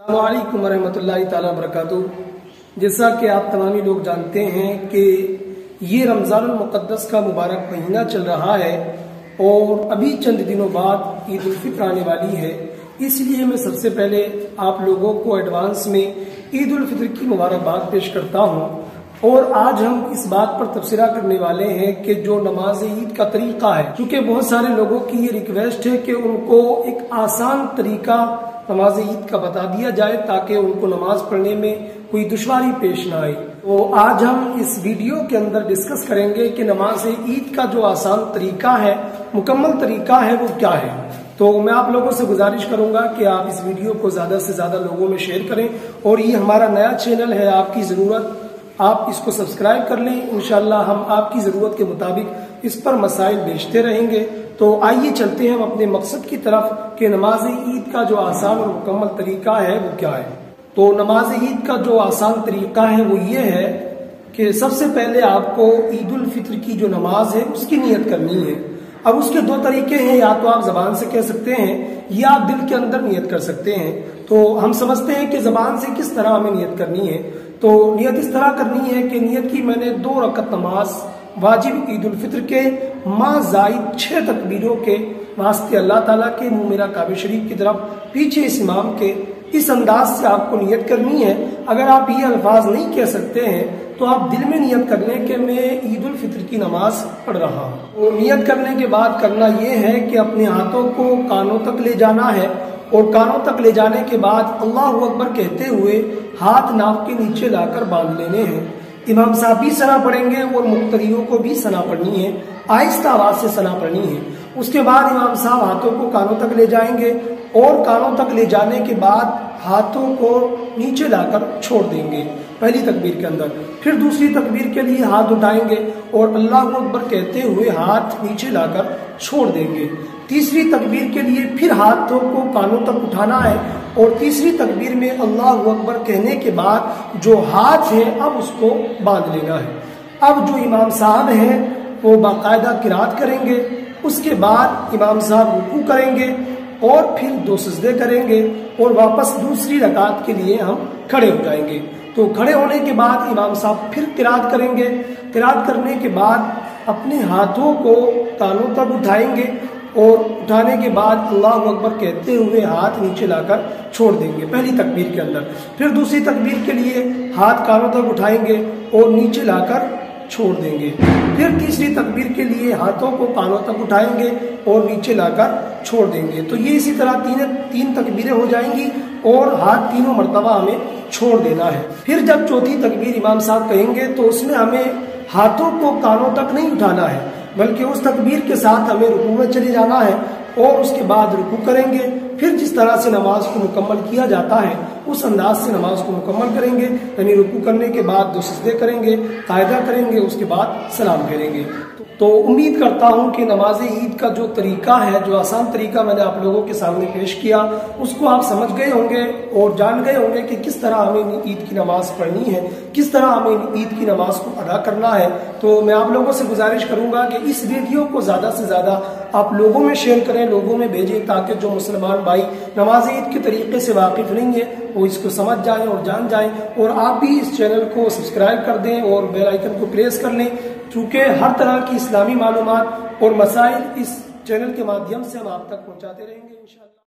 अस्सलामु अलैकुम वरहमतुल्लाहि ताला वबरकातुहू। जैसा कि आप तमामी लोग जानते हैं कि ये रमज़ानुल मुक़द्दस का मुबारक महीना चल रहा है और अभी चंद दिनों बाद ईद उल फित्र आने वाली है। इसलिए मैं सबसे पहले आप लोगों को एडवांस में ईद उल फित्र की मुबारकबाद पेश करता हूँ। और आज हम इस बात पर तबसरा करने वाले हैं कि जो नमाज ईद का तरीका है, क्योंकि बहुत सारे लोगों की ये रिक्वेस्ट है कि उनको एक आसान तरीका नमाज ईद का बता दिया जाए ताकि उनको नमाज पढ़ने में कोई दुश्वारी पेश ना आए। तो आज हम इस वीडियो के अंदर डिस्कस करेंगे कि नमाज ईद का जो आसान तरीका है, मुकम्मल तरीका है, वो क्या है। तो मैं आप लोगों से गुजारिश करूंगा कि आप इस वीडियो को ज्यादा से ज्यादा लोगों में शेयर करें और ये हमारा नया चैनल है, आपकी जरूरत, आप इसको सब्सक्राइब कर लें। इंशाल्लाह हम आपकी जरूरत के मुताबिक इस पर मसाइल भेजते रहेंगे। तो आइए चलते हैं हम अपने मकसद की तरफ कि नमाज ईद का जो आसान और मुकम्मल तरीका है वो क्या है। तो नमाज ईद का जो आसान तरीका है वो ये है कि सबसे पहले आपको ईद उल फित्र की जो नमाज है उसकी नियत करनी है। अब उसके दो तरीके हैं, या तो आप जबान से कह सकते हैं या आप दिल के अंदर नियत कर सकते हैं। तो हम समझते हैं कि जबान से किस तरह हमें नियत करनी है। तो नियत इस तरह करनी है कि नियत की मैंने 2 रकत नमाज वाजिब ईद उल फित्र के माँ जायद 6 तकबीरों के वास्ते अल्लाह ताला के मुंह मेरा काबे शरीफ की तरफ पीछे इस इमाम के, इस अंदाज से आपको नियत करनी है। अगर आप ये अल्फाज नहीं कह सकते हैं तो आप दिल में नियत कर लें कि मैं ईद उल फित्र की नमाज पढ़ रहा हूँ। तो नियत करने के बाद करना ये है कि अपने हाथों को कानों तक ले जाना है और कानों तक ले जाने के बाद अल्लाहु अकबर कहते हुए हाथ नाक के नीचे लाकर बांध लेने हैं। इमाम साहब भी सना पढ़ेंगे और मुक्तदियों को भी सना पढ़नी है, आहिस्ता आवाज से सना पढ़नी है। उसके बाद इमाम साहब हाथों को कानों तक ले जाएंगे और कानों तक ले जाने के बाद हाथों को नीचे लाकर छोड़ देंगे पहली तकबीर के अंदर। फिर दूसरी तकबीर के लिए हाथ उठाएंगे और अल्लाहु अकबर कहते हुए हाथ नीचे लाकर छोड़ देंगे। तीसरी तकबीर के लिए फिर हाथों को कानों तक उठाना है और तीसरी तकबीर में अल्लाहु अकबर कहने के बाद जो हाथ है अब उसको बांध लेना है। अब जो इमाम साहब हैं वो बाकायदा किरात करेंगे। उसके बाद इमाम साहब रुकू करेंगे और फिर 2 सजदे करेंगे और वापस दूसरी रकात के लिए हम खड़े हो जाएंगे। तो खड़े होने के बाद इमाम साहब फिर किरात करेंगे। किरात करने के बाद अपने हाथों को कानों तक उठाएंगे और उठाने के बाद अल्लाहु अकबर कहते हुए हाथ नीचे लाकर छोड़ देंगे पहली तकबीर के अंदर। फिर दूसरी तकबीर के लिए हाथ कानों तक उठाएंगे और नीचे लाकर छोड़ देंगे। फिर तीसरी तकबीर के लिए हाथों को कानों तक उठाएंगे और नीचे लाकर छोड़ देंगे। तो ये इसी तरह तीन तकबीरें हो जाएंगी और हाथ तीनों मर्तबा हमें छोड़ देना है। फिर जब चौथी तकबीर इमाम साहब कहेंगे तो उसमें हमें हाथों को कानों तक नहीं उठाना है, बल्कि उस तकबीर के साथ हमें रुकू में चले जाना है और उसके बाद रुकू करेंगे। फिर जिस तरह से नमाज को मुकम्मल किया जाता है उस अंदाज से नमाज को मुकम्मल करेंगे, यानी रुकू करने के बाद 2 सजदे करेंगे, कायदा करेंगे, उसके बाद सलाम करेंगे। तो उम्मीद करता हूं कि नमाज ईद का जो तरीका है, जो आसान तरीका मैंने आप लोगों के सामने पेश किया, उसको आप समझ गए होंगे और जान गए होंगे कि किस तरह हमें ईद की नमाज पढ़नी है, किस तरह हमें ईद की नमाज को अदा करना है। तो मैं आप लोगों से गुजारिश करूंगा कि इस वीडियो को ज्यादा से ज्यादा आप लोगों में शेयर करें, लोगों में भेजें, ताकि जो मुसलमान भाई नमाज ईद के तरीके से वाकिफ नहीं है वो इसको समझ जाएं और जान जाएं। और आप भी इस चैनल को सब्सक्राइब कर दें और बेल आइकन को प्रेस कर लें, क्योंकि हर तरह की इस्लामी मालूमात और मसाइल इस चैनल के माध्यम से हम आप तक पहुंचाते रहेंगे इंशाअल्लाह।